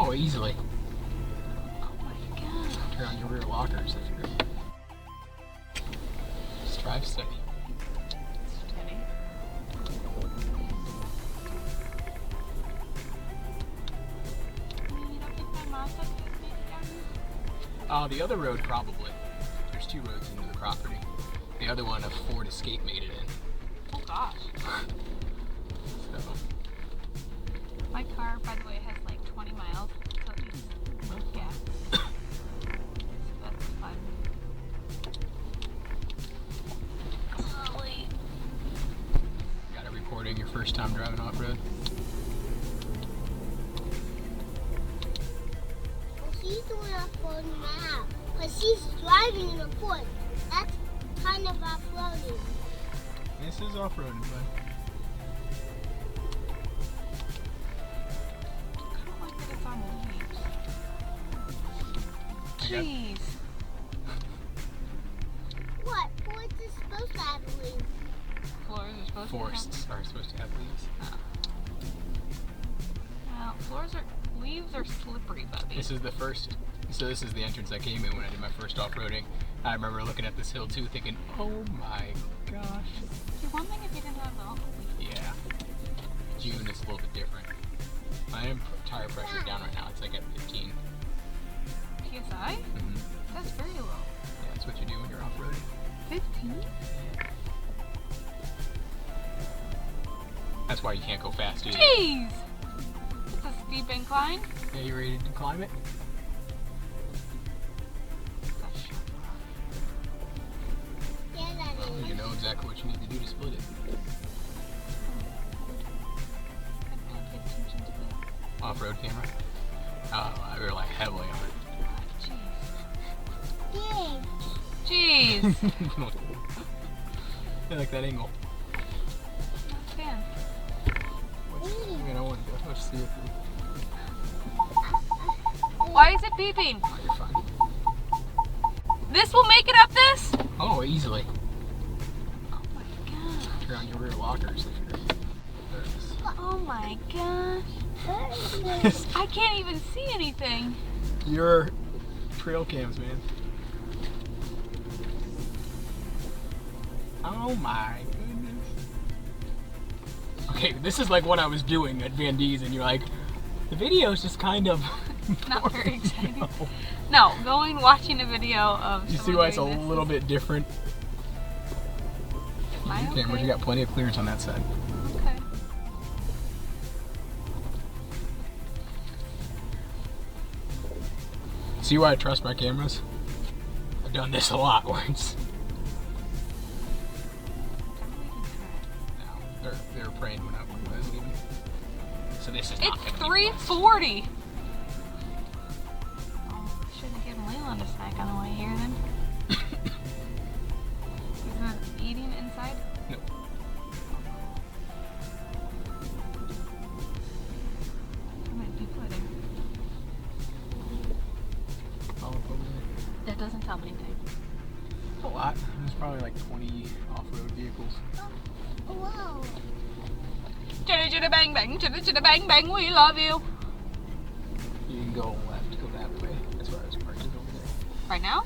Oh, easily. Oh my god. Turn on your rear lockers if you're... Just drive steady. Steady. You don't think my Mazda could make it down here? The other road probably. There's two roads into the property. The other one, a Ford Escape made it in. Oh gosh. So, My car, by the way, has like 20 miles. So at least, yeah. So that's fun. Golly. got it reporting your first time driving off-road. Well, she's doing off-road now. But she's driving in a Ford. That's kind of off-roading. This is off-roading, bud. I don't like that it's on leaves. Jeez. What? Fords is supposed to have leaves. Floors are supposed Forests are supposed to have leaves. to have. Well, leaves are slippery, Bubby. This is the first, so this is the entrance I came in when I did my first off-roading. I remember looking at this hill too thinking, oh my gosh. See, one thing if you didn't have the leaf. Yeah. June is a little bit different. My tire pressure down right now, it's like at 15. PSI? Mm-hmm. That's very low. Yeah, that's what you do when you're off-roading. 15? That's why you can't go fast either. Jeez! It's a steep incline. Yeah, you ready to climb it? That's sharp rock. Yeah, that Well, is. you know exactly what you need to do to split it. Couldn't really pay attention to the... Off-road camera. I rely heavily on Yeah. Jeez! it. I like that angle. Not fan. I mean, I wanted to see it. Why is it beeping? Oh, you're fine. This will make it up this? Oh, easily. Oh my god. Turn on your rear lockers if you're nervous. Oh my gosh. I can't even see anything. Your trail cams, man. Oh my goodness. Okay, this is like what I was doing at Van D's, and you're like, the video's just kind of Not very exciting. No. No, watching a video of You see someone why it's a doing this little bit different? Am I Your cameras, okay? you got plenty of clearance on that side. Okay. See why I trust my cameras? I've done this a lot once. No, they're praying when I was leaving. So this is not It's gonna be fun. 3:40. Oh, should have given Leland a snack on the way here then. He's not eating inside? No. How many people are there? All over there. That doesn't tell me anything. A lot. There's probably like 20 off-road vehicles. Whoa. Chitty chitty bang bang, chitty chitty bang bang, we love you. You can go left, go that way. That's where I was parked over there. Right now?